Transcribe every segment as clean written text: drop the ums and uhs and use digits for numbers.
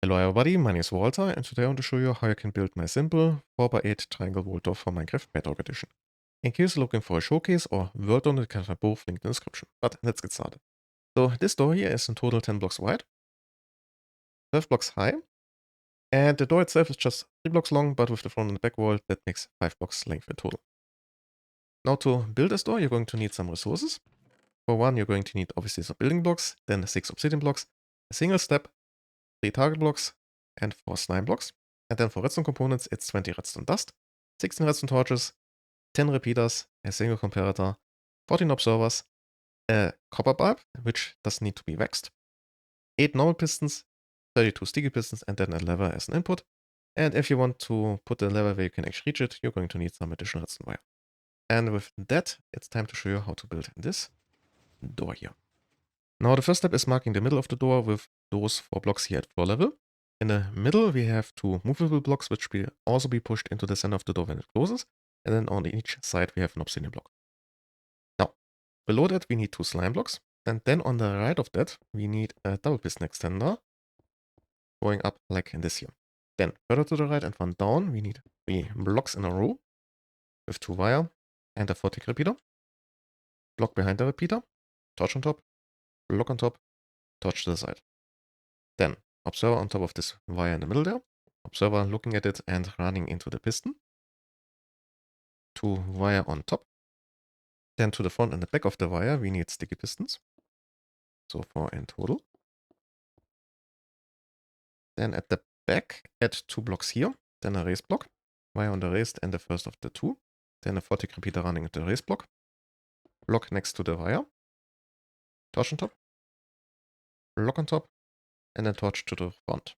Hello everybody, my name is Walter and today I want to show you how you can build my simple 4x8 triangle wall door for Minecraft Bedrock Edition. In case you're looking for a showcase or word on it, you can find both linked in the description. But let's get started. So this door here is in total 10 blocks wide, 12 blocks high, and the door itself is just 3 blocks long, but with the front and the back wall that makes 5 blocks length in total. Now to build this door you're going to need some resources. For one you're going to need obviously some building blocks, then 6 obsidian blocks, a single step, 3 target blocks, and 4 slime blocks. And then for redstone components, it's 20 redstone dust, 16 redstone torches, 10 repeaters, a single comparator, 14 observers, a copper bulb, which doesn't need to be waxed, 8 normal pistons, 32 sticky pistons, and then a lever as an input. And if you want to put the lever where you can actually reach it, you're going to need some additional redstone wire. And with that, it's time to show you how to build this door here. Now the first step is marking the middle of the door with those 4 blocks here at floor level. In the middle we have 2 movable blocks which will also be pushed into the center of the door when it closes. And then on each side we have an obsidian block. Now, below that we need 2 slime blocks. And then on the right of that we need a double piston extender going up like in this here. Then further to the right and one down we need 3 blocks in a row with 2 wire and a 4-tick repeater. Block behind the repeater, torch on top, block on top, torch to the side. Then observer on top of this wire in the middle there. Observer looking at it and running into the piston. 2 wire on top. Then to the front and the back of the wire we need sticky pistons. So 4 in total. Then at the back add 2 blocks here. Then a raised block. Wire on the raised and the first of the 2. Then a 4-tick repeater running into the raised block. Block next to the wire. Torch on top. Block on top. And then torch to the front.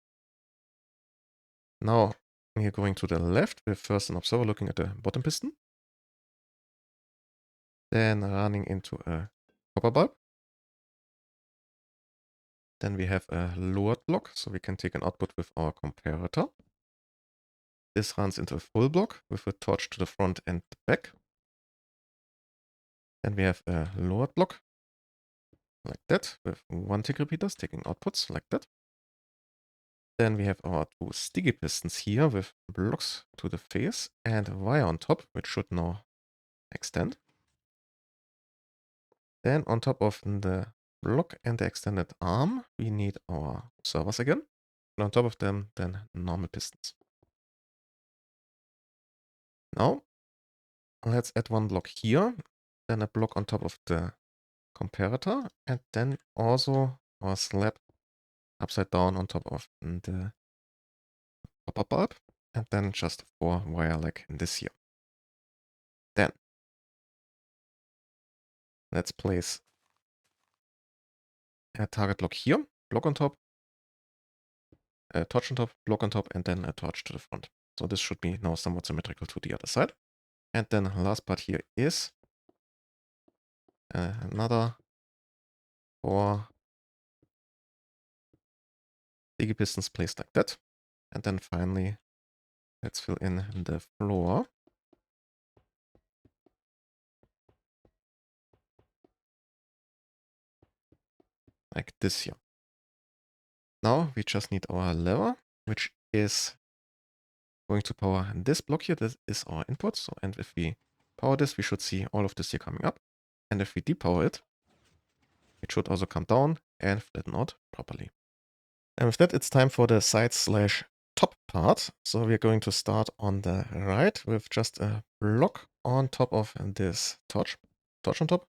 Now we're going to the left with first an observer looking at the bottom piston. Then running into a copper bulb. Then we have a lowered block, so we can take an output with our comparator. This runs into a full block with a torch to the front and the back. Then we have a lowered block, like that, with 1 tick repeaters taking outputs, like that. Then we have our 2 sticky pistons here with blocks to the face and a wire on top, which should now extend. Then on top of the block and the extended arm, we need our servers again. And on top of them, then normal pistons. Now, let's add 1 block here, then a block on top of the comparator, and then also our slab upside down on top of the copper bulb, and then just 4 wire like in this here. Then, let's place a target block here, block on top, a torch on top, block on top, and then a torch to the front. So this should be now somewhat symmetrical to the other side. And then last part here is another 4 sticky pistons placed like that. And then finally, let's fill in the floor. Like this here. Now we just need our lever, which is going to power this block here. This is our input. So, and if we power this, we should see all of this here coming up. And if we depower it, it should also come down and flatten out properly. And with that, it's time for the side/top part. So we're going to start on the right with just a block on top of this torch. Torch on top,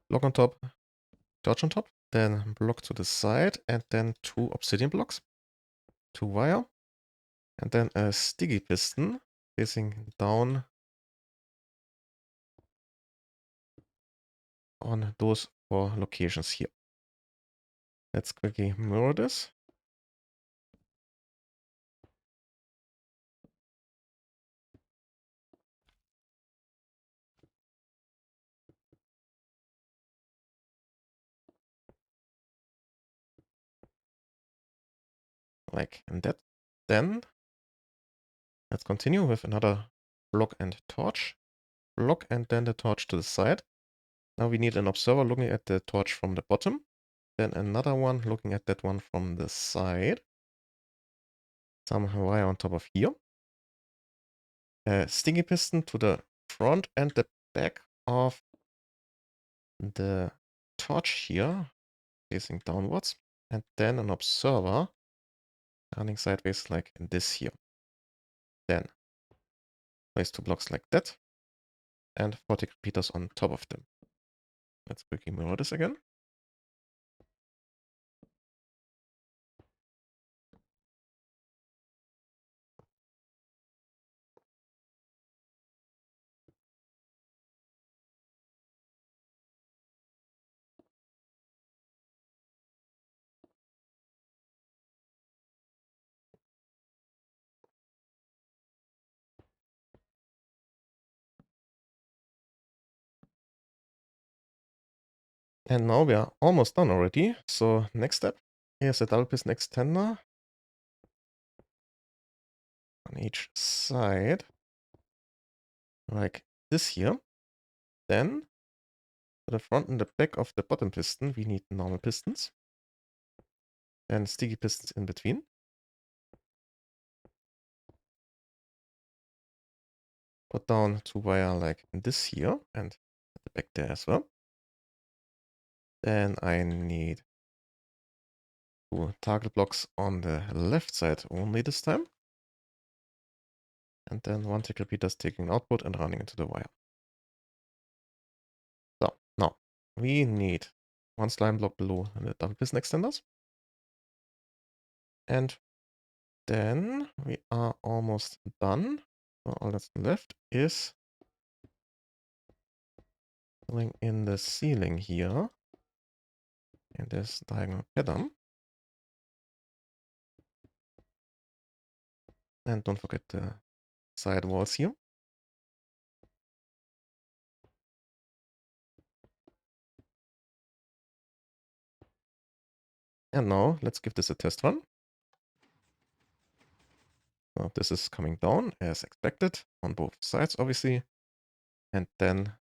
block on top, torch on top, then block to the side, and then 2 obsidian blocks, 2 wire, and then a sticky piston facing down on those 4 locations here. Let's quickly mirror this. Like that. Then let's continue with another block and torch. Block and then the torch to the side. Now we need an observer looking at the torch from the bottom. Then another one looking at that one from the side. some wire on top of here. A sticky piston to the front and the back of the torch here, facing downwards. And then an observer running sideways like this here. Then place 2 blocks like that. And 40 repeaters on top of them. Let's quickly mirror this again. And now we are almost done already. So next step, here's a double piston extender on each side, like this here. Then for the front and the back of the bottom piston, we need normal pistons and sticky pistons in between. Put down 2 wire like this here and at the back there as well. Then I need 2 target blocks on the left side only this time. And then 1 tick repeaters taking output and running into the wire. So now we need 1 slime block below the double piston extenders. And then we are almost done. So all that's left is filling in the ceiling here in this diagonal pattern. And don't forget the side walls here. And now let's give this a test run. So this is coming down as expected on both sides, obviously. And then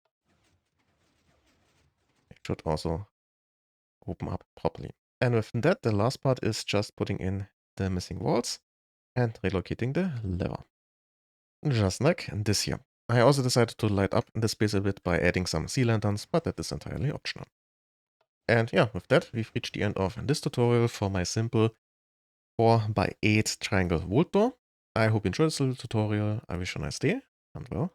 it should also open up properly. And with that, the last part is just putting in the missing walls and relocating the lever. Just like this here. I also decided to light up the space a bit by adding some sea lanterns, but that is entirely optional. And yeah, with that, we've reached the end of this tutorial for my simple 4x8 triangle vault door. I hope you enjoyed this little tutorial. I wish you a nice day, and well,